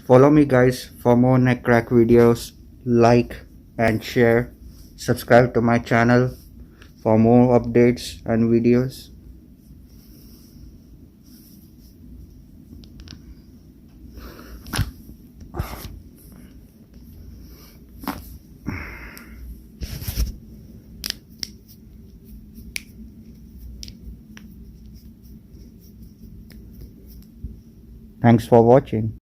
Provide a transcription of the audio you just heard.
Follow me guys for more neck crack videos. Like and share. Subscribe to my channel for more updates and videos. Thanks for watching.